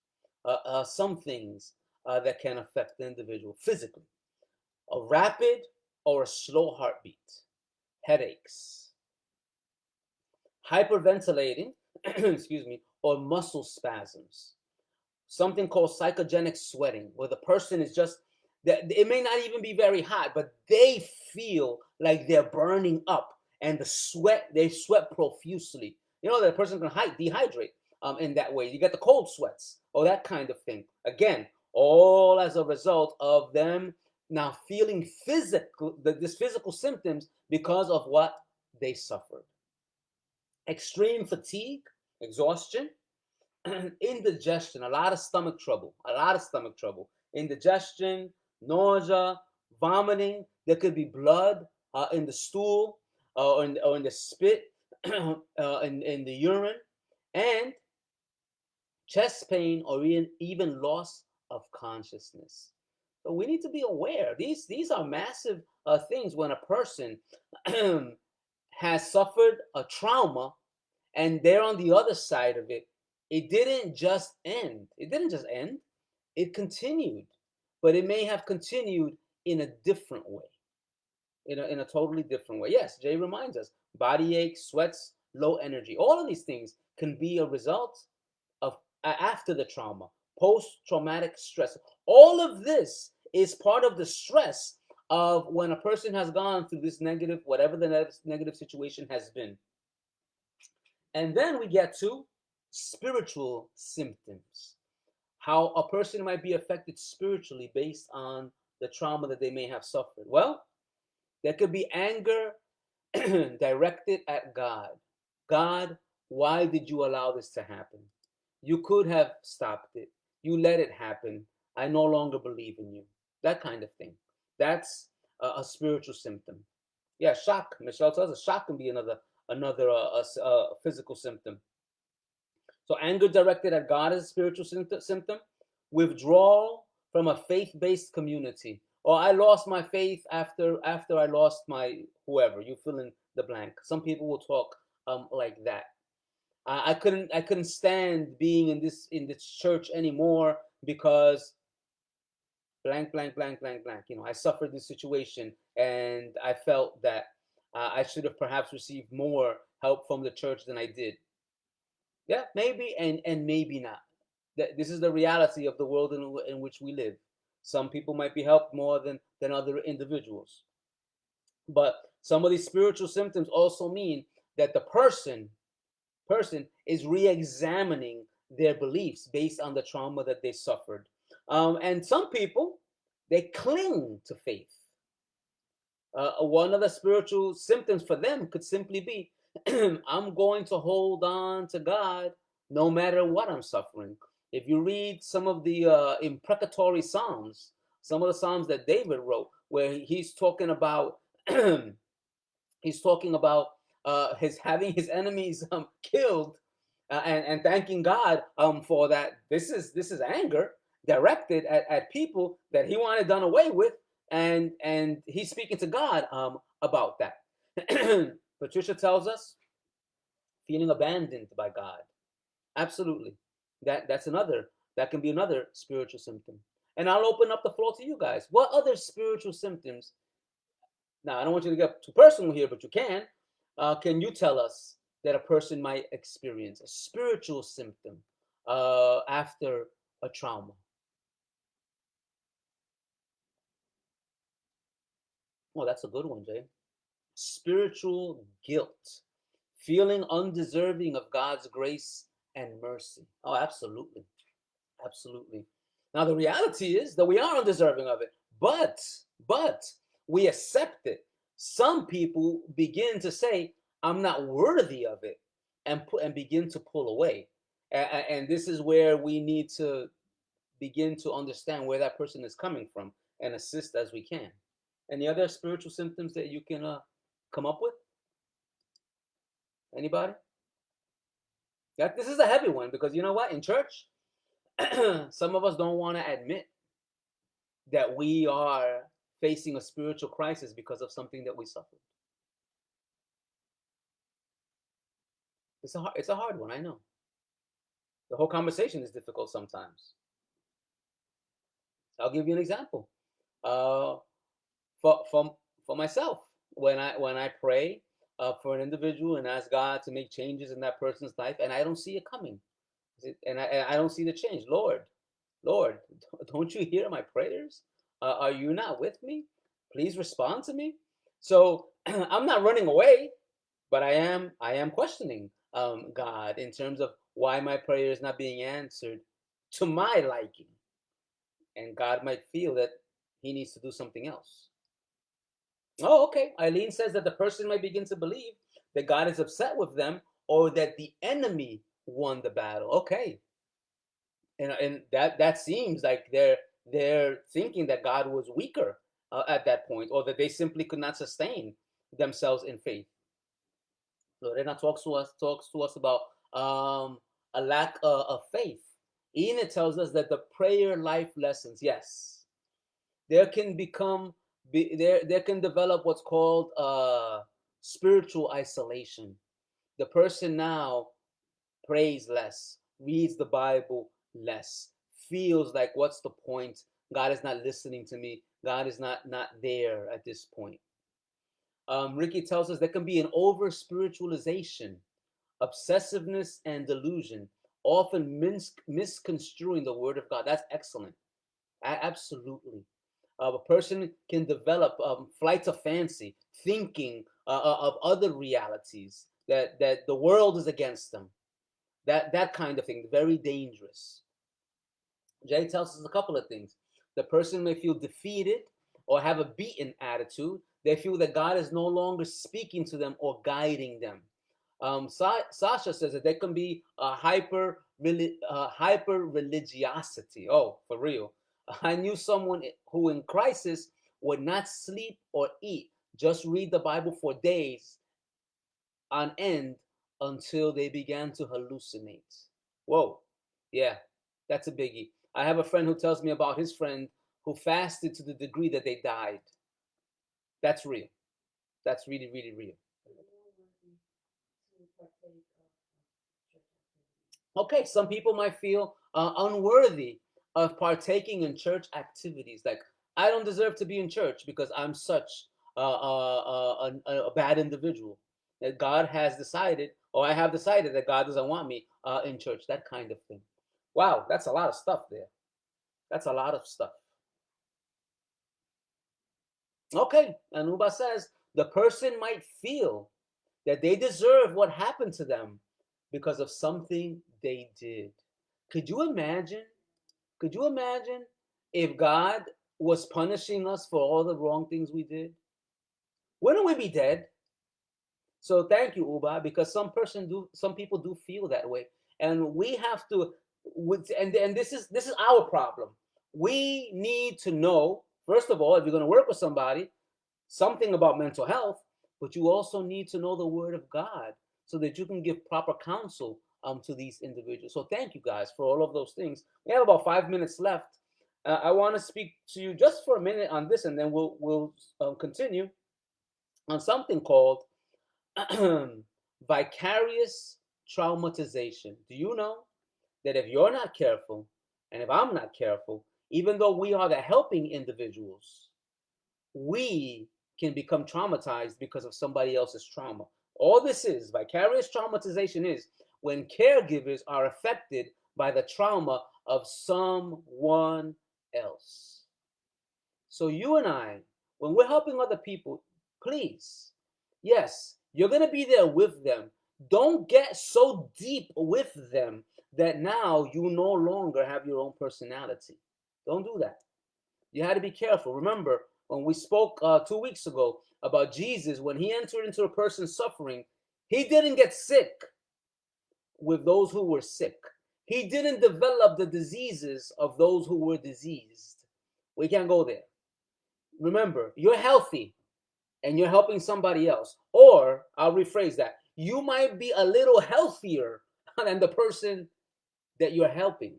some things that can affect the individual physically: a rapid or a slow heartbeat, headaches, hyperventilating, excuse me, or muscle spasms. Something called psychogenic sweating, where the person is just, it may not even be very hot, but they feel like they're burning up, and they sweat profusely. You know, that person can dehydrate in that way. You get the cold sweats or that kind of thing. Again, all as a result of them now feeling this physical symptoms because of what they suffered. Extreme fatigue, exhaustion, indigestion, a lot of stomach trouble, indigestion, nausea, vomiting. There could be blood in the stool or in the spit, in the urine, and chest pain, or even loss of consciousness. So we need to be aware. These are massive things when a person has suffered a trauma and they're on the other side of it. It didn't just end. It continued, but it may have continued in a different way, in a totally different way. Yes, Jay reminds us: body aches, sweats, low energy. All of these things can be a result of after the trauma, post-traumatic stress. All of this is part of the stress of when a person has gone through this negative, whatever the negative situation has been. And then we get to spiritual symptoms, how a person might be affected spiritually based on the trauma that they may have suffered. Well, there could be anger directed at God. God, why did you allow this to happen? You could have stopped it. You let it happen. I no longer believe in you. That kind of thing. That's a spiritual symptom. Yeah, shock. Michelle tells us shock can be another physical symptom. So anger directed at God is a spiritual symptom. Withdrawal from a faith-based community. Or I lost my faith after I lost my whoever. You fill in the blank. Some people will talk like that. I couldn't stand being in this church anymore because blank blank blank blank blank. I suffered this situation and I felt that I should have perhaps received more help from the church than I did. Yeah, maybe and maybe not. This is the reality of the world in which we live. Some people might be helped more than other individuals. But some of these spiritual symptoms also mean that the person is re-examining their beliefs based on the trauma that they suffered. And some people, they cling to faith. One of the spiritual symptoms for them could simply be, I'm going to hold on to God no matter what I'm suffering. If you read some of the imprecatory psalms, some of the psalms that David wrote, where he's talking about he's talking about his having his enemies killed, and thanking God for that. This is anger directed at people that he wanted done away with, and he's speaking to God about that. Patricia tells us feeling abandoned by God. Absolutely, that can be another spiritual symptom. And I'll open up the floor to you guys. What other spiritual symptoms? Now, I don't want you to get too personal here, but you can. Can you tell us that a person might experience a spiritual symptom after a trauma? Oh, that's a good one, Jay. Spiritual guilt, feeling undeserving of God's grace and mercy. Oh, absolutely. Absolutely. Now, the reality is that we are undeserving of it, but we accept it. Some people begin to say, I'm not worthy of it, and begin to pull away. And this is where we need to begin to understand where that person is coming from and assist as we can. Any other spiritual symptoms that you can come up with? Anybody? This is a heavy one, because you know what? In church, some of us don't want to admit that we are facing a spiritual crisis because of something that we suffered. It's a hard one, I know. The whole conversation is difficult sometimes. I'll give you an example. Uh, for myself, when I pray for an individual and ask God to make changes in that person's life, and I don't see it coming, and I don't see the change. Lord, don't you hear my prayers? Are you not with me? Please respond to me. So I'm not running away, but I am questioning God in terms of why my prayer is not being answered to my liking, and God might feel that He needs to do something else. Oh, okay. Eileen says that the person might begin to believe that God is upset with them, or that the enemy won the battle. Okay, and that seems like they're thinking that God was weaker at that point, or that they simply could not sustain themselves in faith. Lorena talks to us about a lack of faith. Enid tells us that the prayer life lessons, yes, there can become there can develop what's called spiritual isolation. The person now prays less, reads the Bible less, feels like, what's the point? God is not listening to me. God is not there at this point. Ricky tells us there can be an over spiritualization, obsessiveness, and delusion, often misconstruing the word of God. That's excellent. Absolutely. A person can develop flights of fancy, thinking of other realities, that the world is against them. That kind of thing, very dangerous. Jay tells us a couple of things. The person may feel defeated or have a beaten attitude. They feel that God is no longer speaking to them or guiding them. Sasha says that there can be a hyper religiosity. Oh, for real. I knew someone who in crisis would not sleep or eat, just read the Bible for days on end until they began to hallucinate. Whoa, yeah, that's a biggie. I have a friend who tells me about his friend who fasted to the degree that they died. That's real. That's really, really real. Okay, some people might feel unworthy of partaking in church activities. Like, I don't deserve to be in church because I'm such a bad individual. That God has decided, or I have decided that God doesn't want me in church. That kind of thing. Wow, that's a lot of stuff there. That's a lot of stuff. Okay, and Uba says the person might feel that they deserve what happened to them because of something they did. Could you imagine? Could you imagine if God was punishing us for all the wrong things we did? Wouldn't we be dead? So thank you, Uba, because some people do feel that way, and we have to. And this is our problem. We need to know, first of all, if you're going to work with somebody, something about mental health, but you also need to know the Word of God so that you can give proper counsel to these individuals. So thank you guys for all of those things. We have about 5 minutes left. I want to speak to you just for a minute on this, and then we'll continue on something called vicarious traumatization. Do you know that if you're not careful, and if I'm not careful, even though we are the helping individuals, we can become traumatized because of somebody else's trauma. All this is vicarious traumatization is when caregivers are affected by the trauma of someone else. So you and I, when we're helping other people, please, yes, you're going to be there with them. Don't get so deep with them that now you no longer have your own personality. Don't do that. You had to be careful. Remember, when we spoke 2 weeks ago about Jesus, when he entered into a person's suffering, he didn't get sick with those who were sick. He didn't develop the diseases of those who were diseased. We can't go there. Remember, you're healthy and you're helping somebody else. Or I'll rephrase that. You might be a little healthier than the person that you're helping.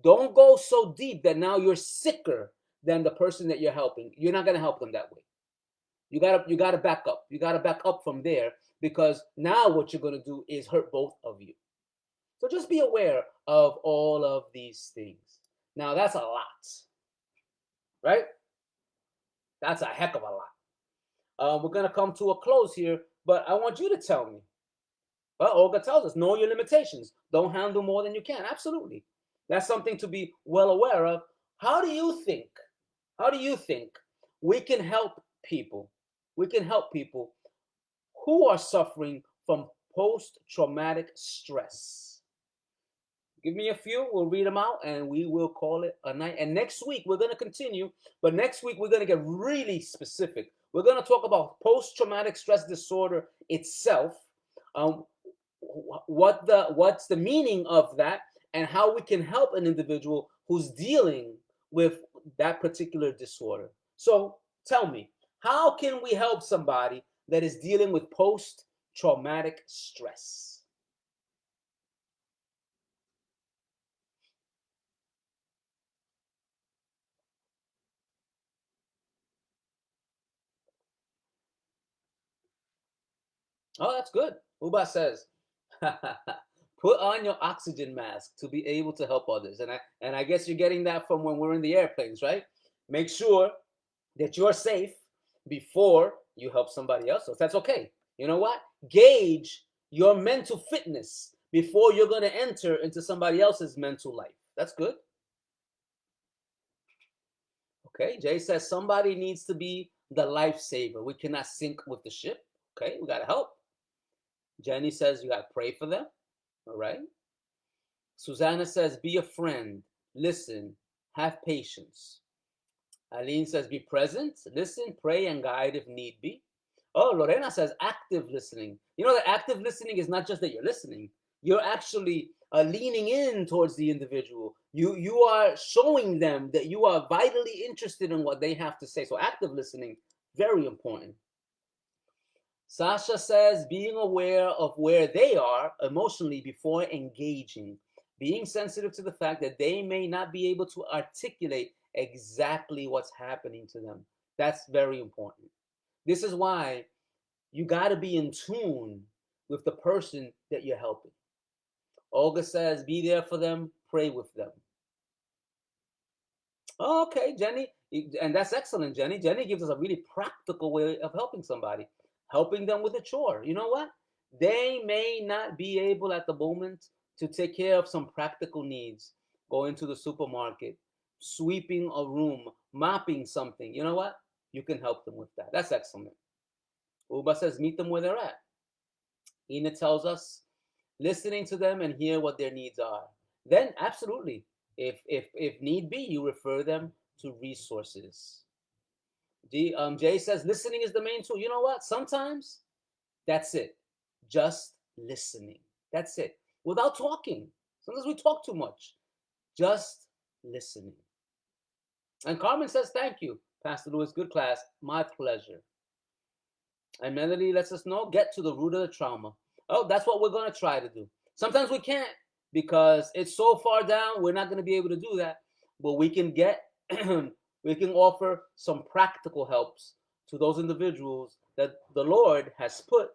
Don't go so deep that now you're sicker than the person that you're helping. You're not going to help them that way. You gotta back up. You gotta back up from there, because now what you're going to do is hurt both of you. So just be aware of all of these things. Now that's a lot, right? That's a heck of a lot. We're going to come to a close here, but I want you to tell me. Well, Olga tells us, know your limitations. Don't handle more than you can. Absolutely. That's something to be well aware of. How do you think? How do you think we can help people? We can help people who are suffering from post-traumatic stress. Give me a few, we'll read them out, and we will call it a night. And next week, we're going to continue, but next week, we're going to get really specific. We're going to talk about post-traumatic stress disorder itself, um, what's the meaning of that, and how we can help an individual who's dealing with that particular disorder. So tell me, how can we help somebody that is dealing with post-traumatic stress? Oh, that's good. Uba says, put on your oxygen mask to be able to help others. And I guess you're getting that from when we're in the airplanes, right? Make sure that you're safe before you help somebody else. So that's okay. You know what? Gauge your mental fitness before you're going to enter into somebody else's mental life. That's good. Okay. Jay says somebody needs to be the lifesaver. We cannot sink with the ship. Okay. We got to help. Jenny says you got to pray for them. All right. Susanna says be a friend. Listen. Have patience. Aline says be present. Listen, pray, and guide if need be. Oh, Lorena says active listening. You know that active listening is not just that you're listening. You're actually leaning in towards the individual. You are showing them that you are vitally interested in what they have to say. So active listening, very important. Sasha says being aware of where they are emotionally before engaging, being sensitive to the fact that they may not be able to articulate exactly what's happening to them. That's very important. This is why you got to be in tune with the person that you're helping. Olga says be there for them, pray with them. Okay, Jenny, and that's excellent, Jenny. Jenny gives us a really practical way of helping somebody, helping them with a chore. You know what? They may not be able at the moment to take care of some practical needs, going to the supermarket, sweeping a room, mopping something. You know what? you can help them with that. That's excellent. Uba says, meet them where they're at. Ina tells us, listening to them and hear what their needs are. Then, absolutely, if need be, you refer them to resources. Jay says, listening is the main tool. You know what? Sometimes that's it. Just listening. That's it. Without talking. Sometimes we talk too much. Just listening. And Carmen says, thank you, Pastor Lewis. Good class. My pleasure. And Melody lets us know, get to the root of the trauma. Oh, that's what we're going to try to do. Sometimes we can't because it's so far down, we're not going to be able to do that. But we can get, we can offer some practical helps to those individuals that the Lord has put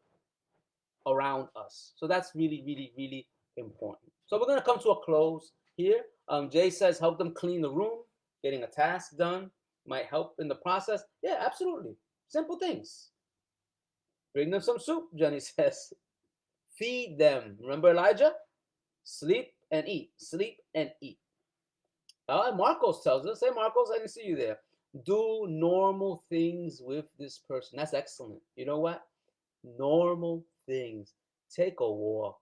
around us. So that's really, really, really important. So we're going to come to a close here. Jay says, help them clean the room. Getting a task done might help in the process. Yeah, absolutely. Simple things. Bring them some soup, Jenny says. Feed them. Remember Elijah? Sleep and eat. Sleep and eat. Marcos tells us, hey Marcos, I didn't see you there. Do normal things with this person. That's excellent. You know what? Normal things. Take a walk.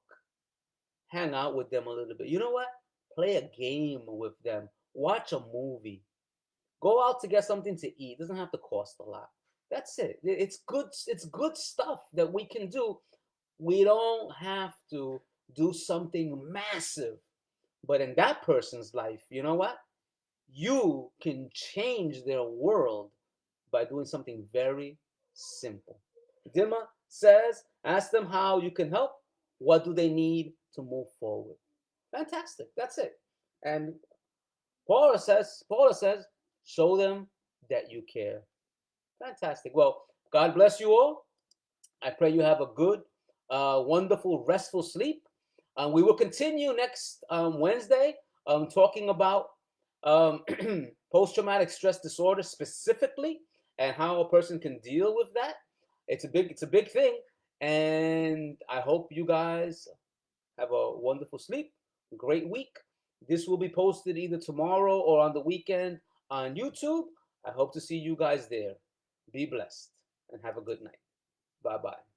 Hang out with them a little bit. You know what? Play a game with them. Watch a movie. Go out to get something to eat. It doesn't have to cost a lot. That's it. It's good stuff that we can do. We don't have to do something massive. But in that person's life, you know what? You can change their world by doing something very simple. Dima says, ask them how you can help. What do they need to move forward? Fantastic. That's it. And Paula says, show them that you care. Fantastic. Well, God bless you all. I pray you have a good, wonderful, restful sleep. We will continue next Wednesday talking about um, post-traumatic stress disorder specifically and how a person can deal with that. It's a big thing, and I hope you guys have a wonderful sleep, great week. This will be posted either tomorrow or on the weekend on YouTube. I hope to see you guys there. Be blessed and have a good night. Bye bye.